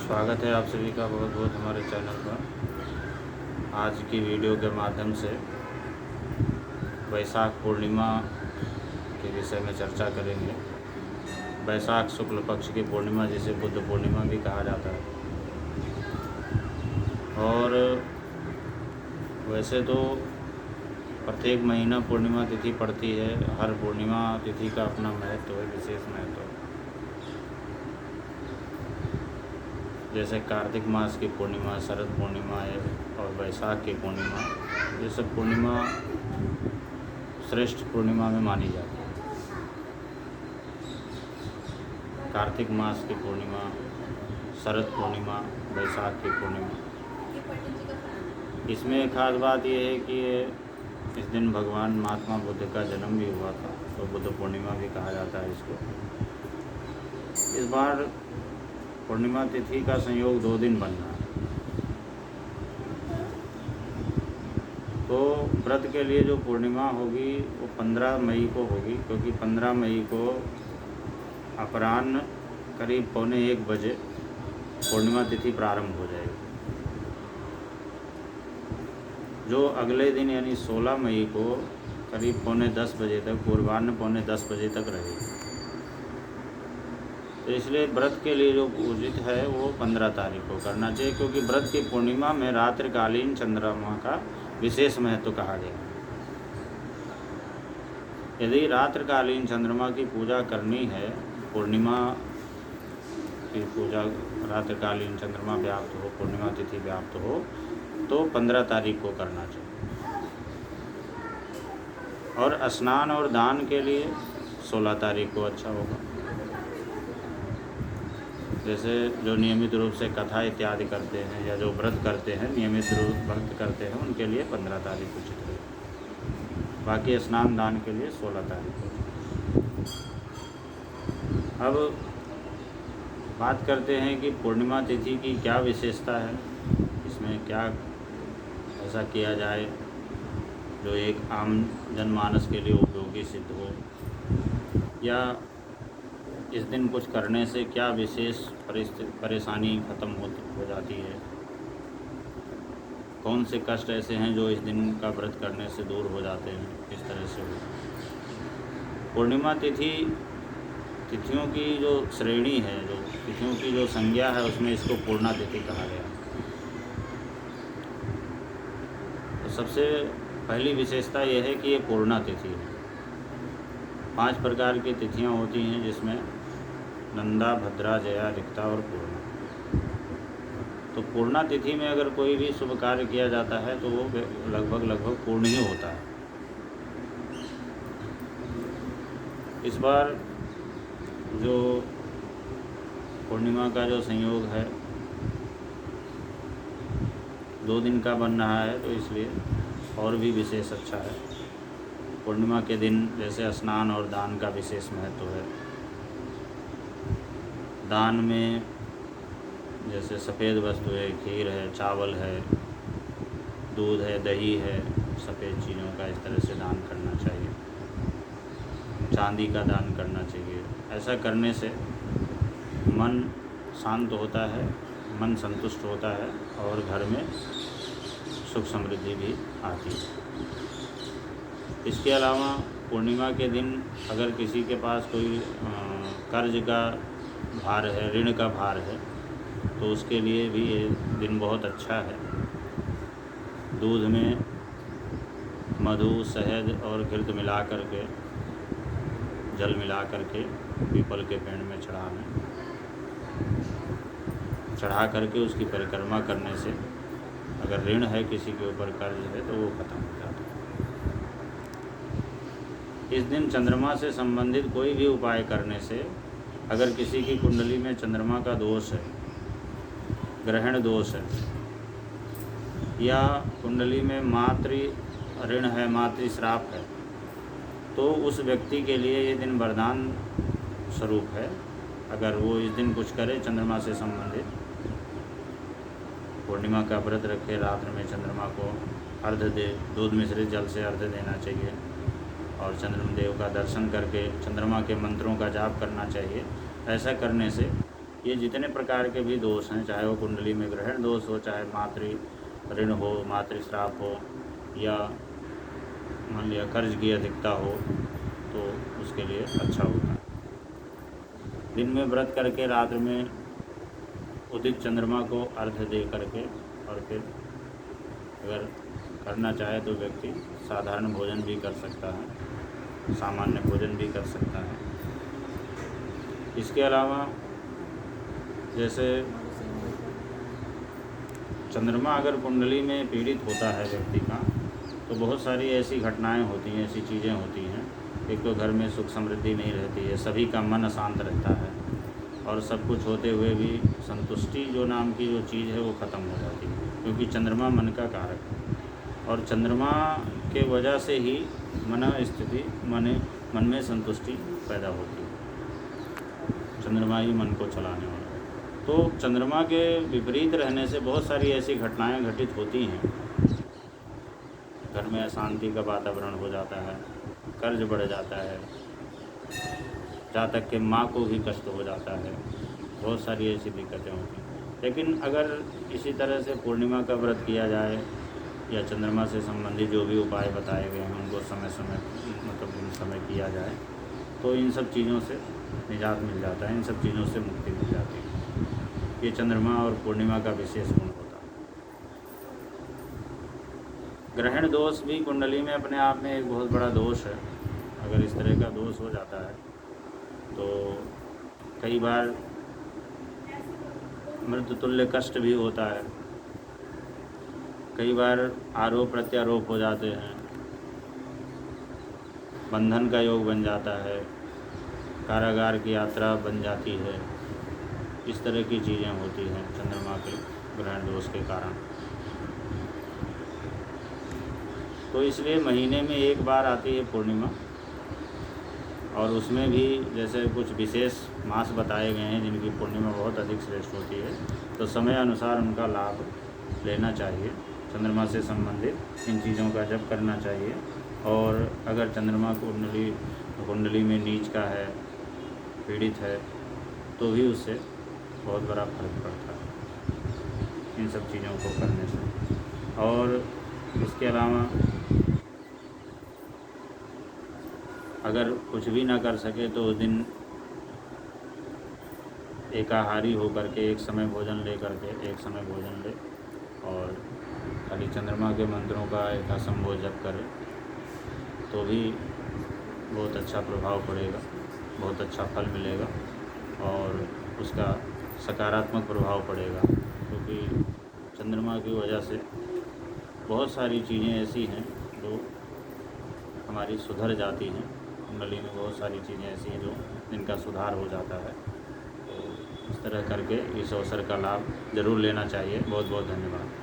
स्वागत है आप सभी का बहुत बहुत हमारे चैनल पर। आज की वीडियो के माध्यम से वैशाख पूर्णिमा के विषय में चर्चा करेंगे। वैशाख शुक्ल पक्ष की पूर्णिमा जिसे बुद्ध पूर्णिमा भी कहा जाता है। और वैसे तो प्रत्येक महीना पूर्णिमा तिथि पड़ती है। हर पूर्णिमा तिथि का अपना महत्व है, विशेष महत्व है। जैसे कार्तिक मास की पूर्णिमा, शरद पूर्णिमा है और वैशाख की पूर्णिमा, ये सब पूर्णिमा श्रेष्ठ पूर्णिमा में मानी जाती है। कार्तिक मास की पूर्णिमा, शरद पूर्णिमा, वैशाख की पूर्णिमा। इसमें खास बात यह है कि इस दिन भगवान महात्मा बुद्ध का जन्म भी हुआ था, तो बुद्ध पूर्णिमा भी कहा जाता है इसको। इस बार पूर्णिमा तिथि का संयोग 2 दिन बन रहा है। तो व्रत के लिए जो पूर्णिमा होगी वो 15 मई को होगी, क्योंकि 15 मई को अपराह्न करीब 12:45 बजे पूर्णिमा तिथि प्रारंभ हो जाएगी। जो अगले दिन यानी 16 मई को करीब 9:45 बजे तक, पूर्वाह्न 9:45 बजे तक रहेगी। तो इसलिए व्रत के लिए जो उचित है वो 15 तारीख को करना चाहिए, क्योंकि व्रत की पूर्णिमा में रात्रिकालीन चंद्रमा का विशेष महत्व कहा गया। यदि रात्रिकालीन चंद्रमा की पूजा करनी है, पूर्णिमा की पूजा रात्रिकालीन चंद्रमा व्याप्त हो, पूर्णिमा तिथि व्याप्त हो, तो 15 तारीख को करना चाहिए। और स्नान और दान के लिए 16 तारीख को अच्छा होगा। जैसे जो नियमित रूप से कथा इत्यादि करते हैं या जो व्रत करते हैं, नियमित रूप व्रत करते हैं, उनके लिए 15 तारीख उचित है। बाकी स्नान दान के लिए 16 तारीख को। अब बात करते हैं कि पूर्णिमा तिथि की क्या विशेषता है, इसमें क्या ऐसा किया जाए जो एक आम जनमानस के लिए उपयोगी सिद्ध हो, या इस दिन कुछ करने से क्या विशेष परेशानी खत्म हो जाती है। कौन से कष्ट ऐसे हैं जो इस दिन का व्रत करने से दूर हो जाते हैं, किस तरह से हो। पूर्णिमा तिथियों की जो श्रेणी है, जो तिथियों की जो संज्ञा है, उसमें इसको पूर्णा तिथि कहा गया। तो सबसे पहली विशेषता यह है कि ये पूर्णा तिथि है। 5 प्रकार की तिथियां होती हैं, जिसमें नंदा, भद्रा, जया, रिक्ता और पूर्णा। तो पूर्णा तिथि में अगर कोई भी शुभ कार्य किया जाता है तो वो लगभग पूर्ण ही होता है। इस बार जो पूर्णिमा का जो संयोग है 2 दिन का बन रहा है, तो इसलिए और भी विशेष अच्छा है। पूर्णिमा के दिन जैसे स्नान और दान का विशेष महत्व है। दान में जैसे सफ़ेद वस्तु है, खीर है, चावल है, दूध है, दही है, सफ़ेद चीज़ों का इस तरह से दान करना चाहिए। चांदी का दान करना चाहिए। ऐसा करने से मन शांत होता है, मन संतुष्ट होता है और घर में सुख समृद्धि भी आती है। इसके अलावा पूर्णिमा के दिन अगर किसी के पास कोई कर्ज का भार है, ऋण का भार है, तो उसके लिए भी ये दिन बहुत अच्छा है। दूध में मधु, शहद और घृत मिला करके, जल मिला करके पीपल के पेड़ में चढ़ा करके उसकी परिक्रमा करने से अगर ऋण है, किसी के ऊपर कर्ज है, तो वो खत्म हो जाता है। इस दिन चंद्रमा से संबंधित कोई भी उपाय करने से, अगर किसी की कुंडली में चंद्रमा का दोष है, ग्रहण दोष है, या कुंडली में मातृ ऋण है, मातृ श्राप है, तो उस व्यक्ति के लिए ये दिन वरदान स्वरूप है। अगर वो इस दिन कुछ करे चंद्रमा से संबंधित, पूर्णिमा का व्रत रखे, रात्रि में चंद्रमा को अर्घ्य दे, दूध मिश्रित जल से अर्घ्य देना चाहिए और चंद्रदेव का दर्शन करके चंद्रमा के मंत्रों का जाप करना चाहिए। ऐसा करने से ये जितने प्रकार के भी दोष हैं, चाहे वो कुंडली में ग्रहण दोष हो, चाहे मातृ ऋण हो, मातृश्राप हो, या मान लिया कर्ज की अधिकता हो, तो उसके लिए अच्छा होता है। दिन में व्रत करके रात्रि में उदित चंद्रमा को अर्घ्य दे करके, और फिर अगर करना चाहे तो व्यक्ति साधारण भोजन भी कर सकता है, सामान्य भोजन भी कर सकता है। इसके अलावा जैसे चंद्रमा अगर कुंडली में पीड़ित होता है व्यक्ति का, तो बहुत सारी ऐसी घटनाएं होती हैं, ऐसी चीज़ें होती हैं। एक तो घर में सुख समृद्धि नहीं रहती है, सभी का मन अशांत रहता है, और सब कुछ होते हुए भी संतुष्टि जो नाम की जो चीज़ है वो ख़त्म हो जाती है, क्योंकि चंद्रमा मन का कारक है, और चंद्रमा के वजह से ही मन स्थिति मन में संतुष्टि पैदा होती है। चंद्रमा ही मन को चलाने वाला है। तो चंद्रमा के विपरीत रहने से बहुत सारी ऐसी घटनाएं घटित होती हैं। घर में अशांति का वातावरण हो जाता है, कर्ज बढ़ जाता है, जातक के माँ को भी कष्ट हो जाता है, बहुत सारी ऐसी दिक्कतें होती हैं। लेकिन अगर इसी तरह से पूर्णिमा का व्रत किया जाए, या चंद्रमा से संबंधित जो भी उपाय बताए गए हैं उनको समय समय किया जाए, तो इन सब चीज़ों से निजात मिल जाता है, इन सब चीज़ों से मुक्ति मिल जाती है। ये चंद्रमा और पूर्णिमा का विशेष गुण होता है। ग्रहण दोष भी कुंडली में अपने आप में एक बहुत बड़ा दोष है। अगर इस तरह का दोष हो जाता है तो कई बार मृत्यु तुल्य कष्ट भी होता है, कई बार आरोप प्रत्यारोप हो जाते हैं, बंधन का योग बन जाता है, कारागार की यात्रा बन जाती है। इस तरह की चीज़ें होती हैं चंद्रमा के ग्रहण दोष के कारण। तो इसलिए महीने में एक बार आती है पूर्णिमा, और उसमें भी जैसे कुछ विशेष मास बताए गए हैं जिनकी पूर्णिमा बहुत अधिक श्रेष्ठ होती है, तो समय अनुसार उनका लाभ लेना चाहिए। चंद्रमा से संबंधित इन चीज़ों का जप करना चाहिए। और अगर चंद्रमा कुंडली में नीच का है, पीड़ित है, तो भी उससे बहुत बड़ा फर्क पड़ता है इन सब चीज़ों को करने से। और इसके अलावा अगर कुछ भी ना कर सके तो उस दिन एकाहारी होकर के एक समय भोजन ले, और खाली चंद्रमा के मंत्रों का यथासंभव जप करे, तो भी बहुत अच्छा प्रभाव पड़ेगा, बहुत अच्छा फल मिलेगा, और उसका सकारात्मक प्रभाव पड़ेगा। क्योंकि चंद्रमा की वजह से बहुत सारी चीज़ें ऐसी हैं जो हमारी सुधर जाती हैं। कुंडली में बहुत सारी चीज़ें ऐसी हैं जिनका सुधार हो जाता है। तो इस तरह करके इस अवसर का लाभ ज़रूर लेना चाहिए। बहुत बहुत धन्यवाद।